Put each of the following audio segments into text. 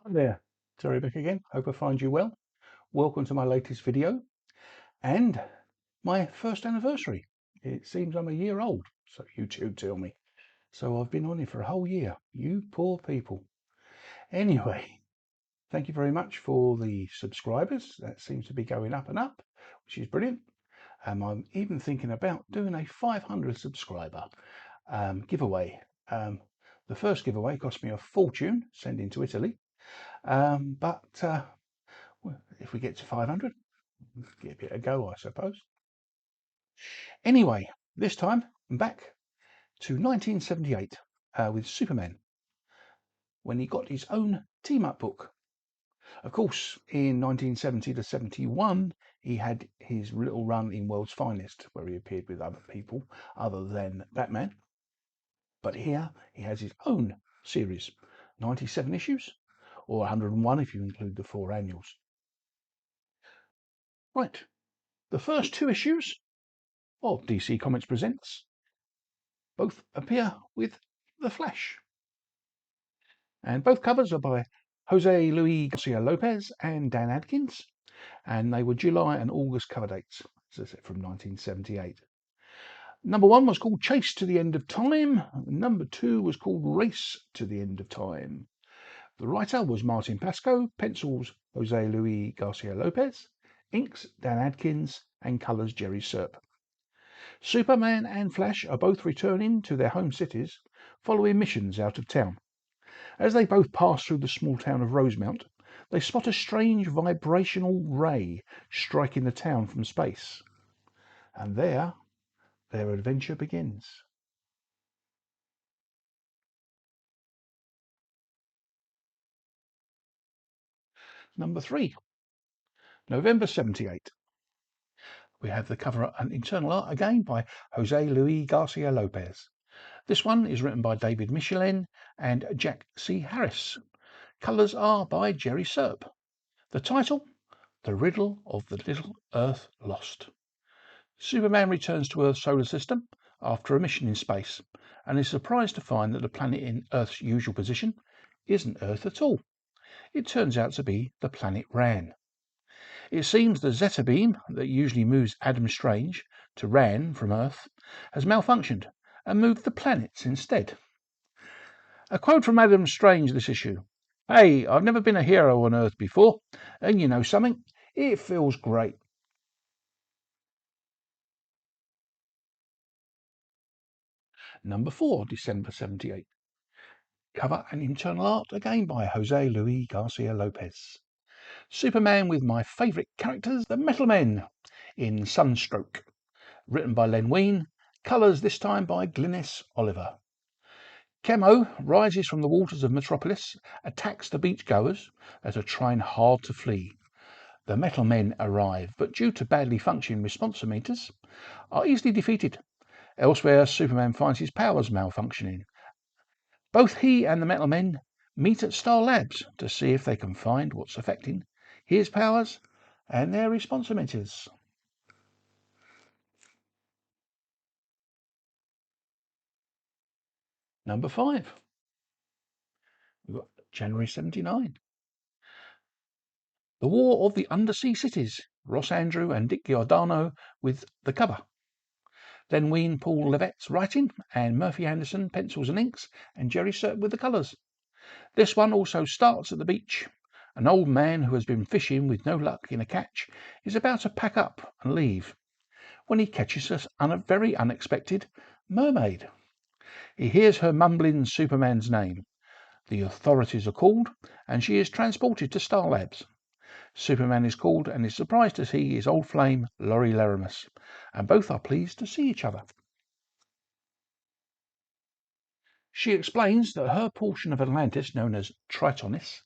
Hi there, Terry back again. Hope I find you well. Welcome to my latest video and my first anniversary. It seems I'm a year old, so YouTube tell me. So I've been on it for a whole year. You poor people. Anyway, thank you very much for the subscribers. That seems to be going up and up, which is brilliant. I'm even thinking about doing a 500 subscriber giveaway. The first giveaway cost me a fortune, sending to Italy. But if we get to 500, give it a go, I suppose. Anyway, this time I'm back to 1978 with Superman, when he got his own team-up book. Of course, in 1970 to 71, he had his little run in World's Finest, where he appeared with other people other than Batman. But here he has his own series, 97 issues, or 101 if you include the 4 annuals. Right, the first 2 issues of DC Comics Presents both appear with the Flash, and both covers are by Jose Luis Garcia Lopez and Dan Adkins, and they were July and August cover dates, as I said, from 1978. Number 1 was called Chase to the End of Time, and number 2 was called Race to the End of Time. The writer was Martin Pasco, pencils Jose Luis Garcia Lopez, inks Dan Adkins, and colours Jerry Serp. Superman and Flash are both returning to their home cities following missions out of town. As they both pass through the small town of Rosemount, they spot a strange vibrational ray striking the town from space. And there, their adventure begins. Number 3, November 78. We have the cover and internal art again by Jose Luis Garcia Lopez. This one is written by David Michelin and Jack C. Harris. Colours are by Jerry Serp. The title, The Riddle of the Little Earth Lost. Superman returns to Earth's solar system after a mission in space and is surprised to find that the planet in Earth's usual position isn't Earth at all. It turns out to be the planet Rann. It seems the Zeta beam that usually moves Adam Strange to Rann from Earth has malfunctioned and moved the planets instead. A quote from Adam Strange this issue. "Hey, I've never been a hero on Earth before, and you know something? It feels great." Number 4, December 78. Cover and internal art again by Jose Luis Garcia Lopez. Superman with my favourite characters, the Metal Men, in Sunstroke. Written by Len Wein, colours this time by Glynis Oliver. Chemo rises from the waters of Metropolis, attacks the beachgoers that are trying hard to flee. The Metal Men arrive, but due to badly functioning responsometers, are easily defeated. Elsewhere, Superman finds his powers malfunctioning. Both he and the Metal Men meet at Star Labs to see if they can find what's affecting his powers and their responsometers. Number 5, we've got January 79. The War of the Undersea Cities, Ross Andrew and Dick Giordano with the cover. Len Wein, Paul Levette's writing, and Murphy Anderson pencils and inks, and Jerry Serp with the colours. This one also starts at the beach. An old man who has been fishing with no luck in a catch is about to pack up and leave when he catches a very unexpected mermaid. He hears her mumbling Superman's name. The authorities are called, and she is transported to Star Labs. Superman is called and is surprised to see his old flame, Laurie Laramus, and both are pleased to see each other. She explains that her portion of Atlantis, known as Tritonis,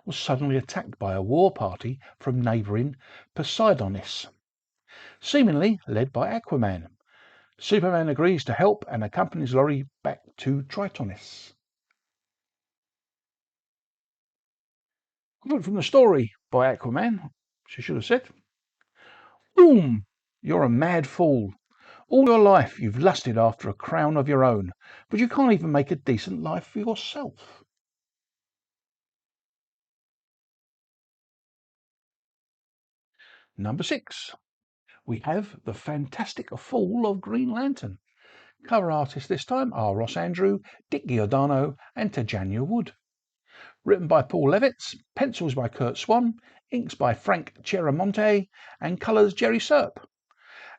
was suddenly attacked by a war party from neighbouring Poseidonis, seemingly led by Aquaman. Superman agrees to help and accompanies Laurie back to Tritonis. Quote from the story by Aquaman, she should have said, "Boom! You're a mad fool. All your life you've lusted after a crown of your own, but you can't even make a decent life for yourself." Number 6, we have The Fantastic Fall of Green Lantern. Cover artists this time are Ross Andru, Dick Giordano and Tejania Wood. Written by Paul Levitz, pencils by Kurt Swan, inks by Frank Chiaramonte and colours Jerry Serp.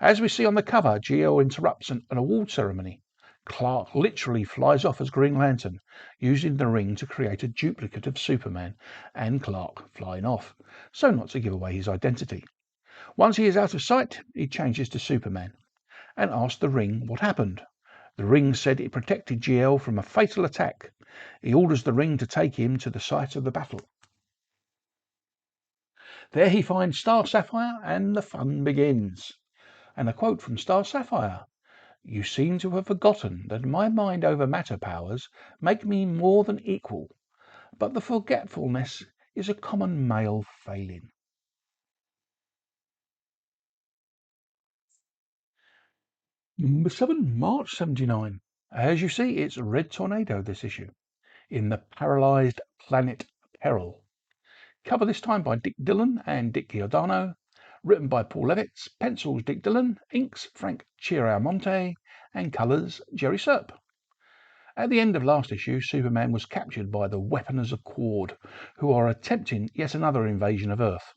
As we see on the cover, Geo interrupts an award ceremony. Clark literally flies off as Green Lantern, using the ring to create a duplicate of Superman and Clark flying off, so not to give away his identity. Once he is out of sight, he changes to Superman and asks the ring what happened. The ring said it protected GL from a fatal attack. He orders the ring to take him to the site of the battle. There he finds Star Sapphire and the fun begins. And a quote from Star Sapphire: "You seem to have forgotten that my mind over matter powers make me more than equal, but the forgetfulness is a common male failing." Number 7, March 79. As you see, it's Red Tornado this issue, in the Paralysed Planet Peril. Cover this time by Dick Dillon and Dick Giordano. Written by Paul Levitz, pencils Dick Dillon, inks Frank Chiaramonte and colours Jerry Serp. At the end of last issue, Superman was captured by the Weaponers of Quord, who are attempting yet another invasion of Earth.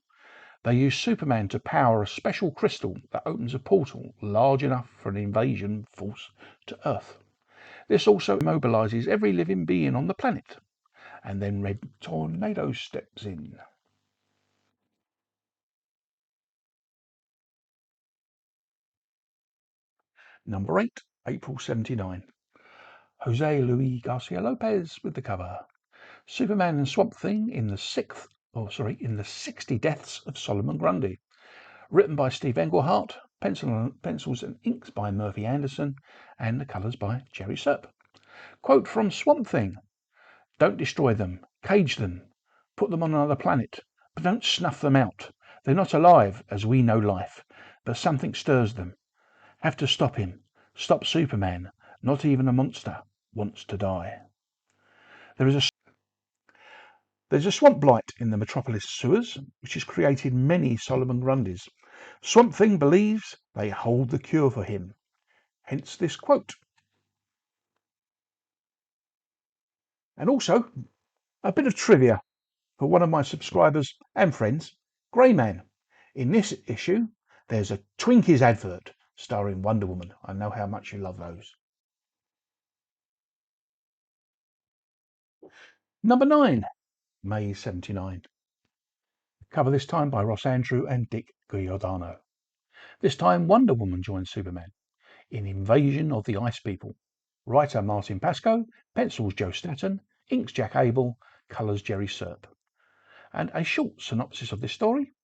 They use Superman to power a special crystal that opens a portal large enough for an invasion force to Earth. This also immobilizes every living being on the planet. And then Red Tornado steps in. Number 8, April 79. Jose Luis Garcia Lopez with the cover. Superman and Swamp Thing in the 60 Deaths of Solomon Grundy. Written by Steve Englehart, pencils and inks by Murphy Anderson, and the colours by Jerry Serp. Quote from Swamp Thing: "Don't destroy them, cage them, put them on another planet, but don't snuff them out. They're not alive as we know life, but something stirs them. Have to stop him. Stop Superman. Not even a monster wants to die." There's a swamp blight in the Metropolis sewers, which has created many Solomon Grundys. Swamp Thing believes they hold the cure for him. Hence this quote. And also, a bit of trivia for one of my subscribers and friends, Greyman. In this issue, there's a Twinkies advert starring Wonder Woman. I know how much you love those. Number 9, May 79. Cover this time by Ross Andru and Dick Giordano. This time Wonder Woman joins Superman in Invasion of the Ice People. Writer Martin Pascoe, pencils Joe Staton, inks Jack Abel, colours Jerry Serp. And a short synopsis of this story.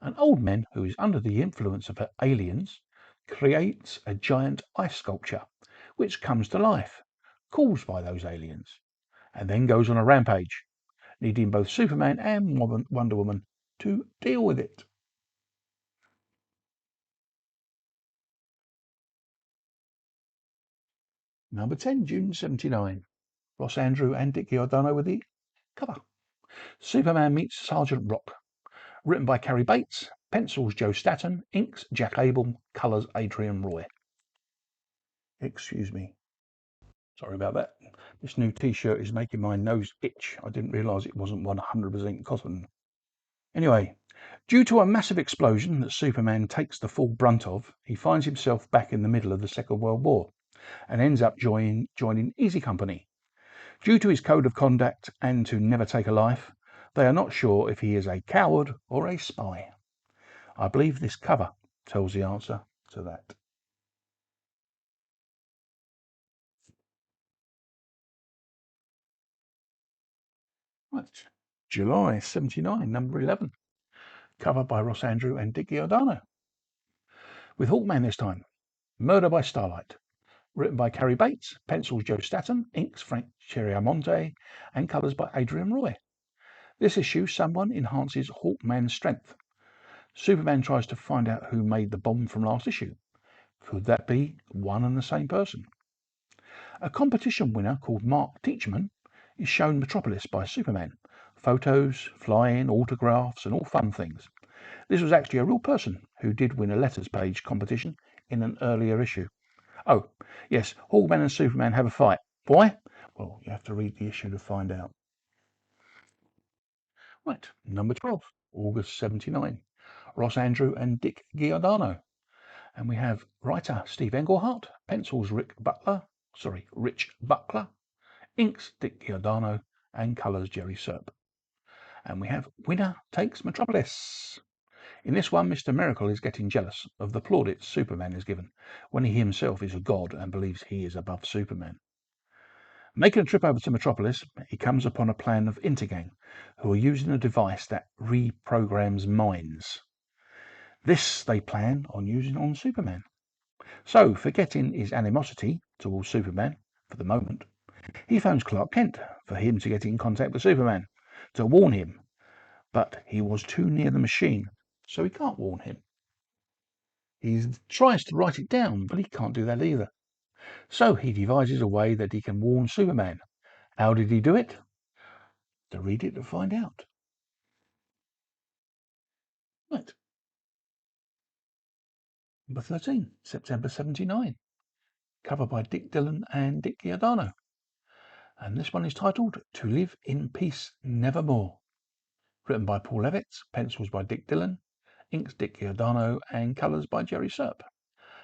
An old man who is under the influence of aliens creates a giant ice sculpture which comes to life, caused by those aliens, and then goes on a rampage, needing both Superman and Wonder Woman to deal with it. Number 10, June 79. Ross Andru and Dick Giordano with the cover. Superman meets Sergeant Rock. Written by Carrie Bates, pencils Joe Staton, inks Jack Abel, colours Adrian Roy. Excuse me. Sorry about that. This new t-shirt is making my nose itch. I didn't realise it wasn't 100% cotton. Anyway, due to a massive explosion that Superman takes the full brunt of, he finds himself back in the middle of the Second World War and ends up joining Easy Company. Due to his code of conduct and to never take a life, they are not sure if he is a coward or a spy. I believe this cover tells the answer to that. Right. July 79, number 11. Cover by Ross Andru and Dick Giordano. With Hawkman this time. Murder by Starlight. Written by Carrie Bates, pencils Joe Staton, inks Frank Chiaramonte, and colours by Adrian Roy. This issue, someone enhances Hawkman's strength. Superman tries to find out who made the bomb from last issue. Could that be one and the same person? A competition winner called Mark Teachman is shown Metropolis by Superman. Photos, flying, autographs, and all fun things. This was actually a real person who did win a letters page competition in an earlier issue. Oh, yes, Hawkman and Superman have a fight. Why? Well, you have to read the issue to find out. Right, number 12, August 79. Ross Andrew and Dick Giordano. And we have writer Steve Englehart, pencils Rich Buckler, inks Dick Giordano, and colours Jerry Serp. And we have winner takes Metropolis. In this one, Mr. Miracle is getting jealous of the plaudits Superman is given, when he himself is a god and believes he is above Superman. Making a trip over to Metropolis, he comes upon a plan of Intergang, who are using a device that reprograms minds. This they plan on using on Superman. So, forgetting his animosity towards Superman for the moment, he phones Clark Kent for him to get in contact with Superman, to warn him. But he was too near the machine, so he can't warn him. He tries to write it down, but he can't do that either. So he devises a way that he can warn Superman. How did he do it? To read it to find out. Right. Number 13, September 79. Cover by Dick Dillon and Dick Giordano. And this one is titled To Live in Peace Nevermore. Written by Paul Levitz, pencils by Dick Dillon, inks Dick Giordano, and colours by Jerry Serp.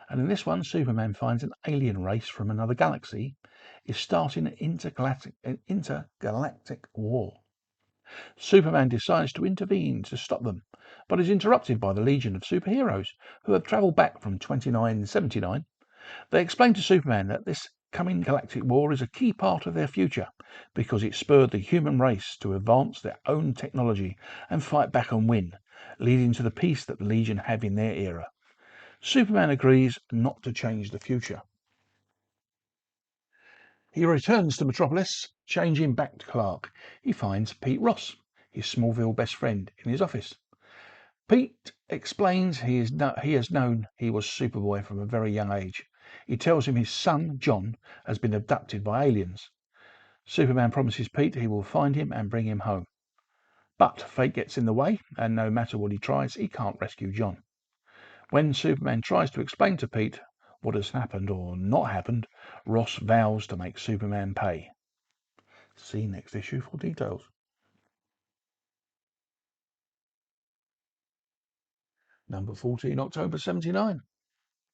And in this one, Superman finds an alien race from another galaxy is starting an intergalactic war. Superman decides to intervene to stop them, but is interrupted by the Legion of Superheroes, who have travelled back from 2979. They explain to Superman that this coming galactic war is a key part of their future, because it spurred the human race to advance their own technology and fight back and win, leading to the peace that the Legion have in their era. Superman agrees not to change the future. He returns to Metropolis, changing back to Clark. He finds Pete Ross, his Smallville best friend, in his office. Pete explains he has known he was Superboy from a very young age. He tells him his son, John, has been abducted by aliens. Superman promises Pete he will find him and bring him home. But fate gets in the way, and no matter what he tries, he can't rescue John. When Superman tries to explain to Pete what has happened or not happened, Ross vows to make Superman pay. See next issue for details. Number 14, October 79.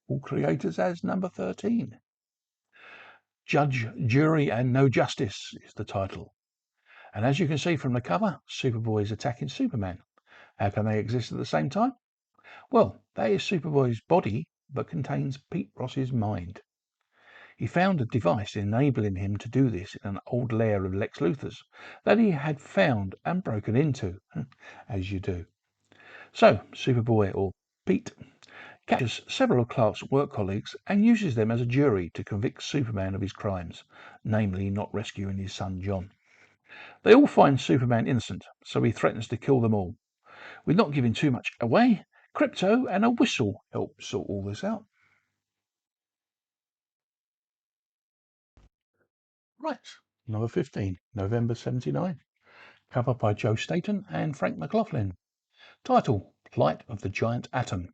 All creators as number 13. Judge, Jury and No Justice is the title. And as you can see from the cover, Superboy is attacking Superman. How can they exist at the same time? Well, that is Superboy's body, but contains Pete Ross's mind. He found a device enabling him to do this in an old lair of Lex Luthor's that he had found and broken into, as you do. So, Superboy, or Pete, captures several of Clark's work colleagues and uses them as a jury to convict Superman of his crimes, namely not rescuing his son John. They all find Superman innocent, so he threatens to kill them all. With not giving too much away, Crypto and a whistle help sort all this out. Right, number 15, November 79. Cover by Joe Staton and Frank McLaughlin. Title, Plight of the Giant Atom.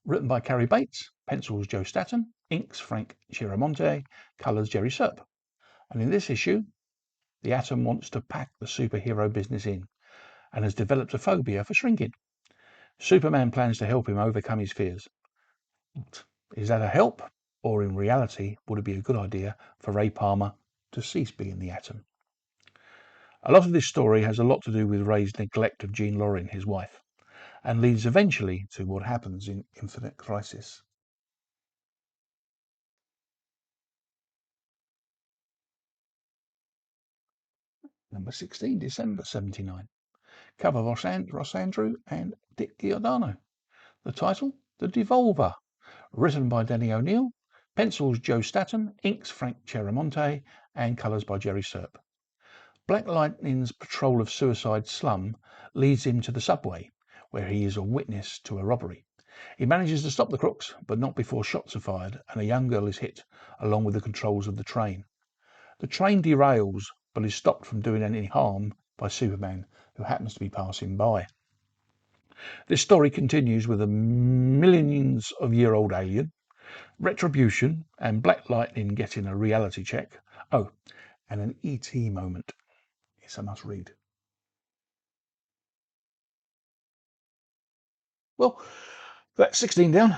Written by Cary Bates, pencils Joe Staton, inks Frank Chiaramonte, colours Jerry Serp. And in this issue, the Atom wants to pack the superhero business in and has developed a phobia for shrinking. Superman plans to help him overcome his fears. Is that a help? Or in reality, would it be a good idea for Ray Palmer to cease being the Atom? A lot of this story has a lot to do with Ray's neglect of Jean Loring, his wife, and leads eventually to what happens in Infinite Crisis. Number 16, December 79. Cover Ross Andrew and Dick Giordano. The title, The Devolver. Written by Denny O'Neil, pencils Joe Staton, inks Frank Chiaramonte, and colours by Jerry Serp. Black Lightning's patrol of Suicide Slum leads him to the subway, where he is a witness to a robbery. He manages to stop the crooks, but not before shots are fired and a young girl is hit, along with the controls of the train. The train derails, but is stopped from doing any harm by Superman, who happens to be passing by. This story continues with a millions of year old alien, retribution, and Black Lightning getting a reality check. Oh, and an ET moment. It's a must read. Well, that's 16 down,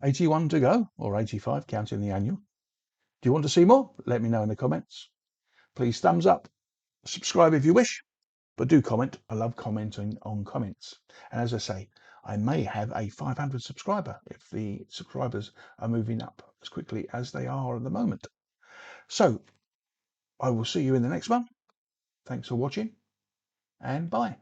81 to go, or 85 counting the annual. Do you want to see more? Let me know in the comments. Please thumbs up, subscribe if you wish, but do comment. I love commenting on comments. And as I say, I may have a 500 subscriber if the subscribers are moving up as quickly as they are at the moment. So I will see you in the next one. Thanks for watching, and bye.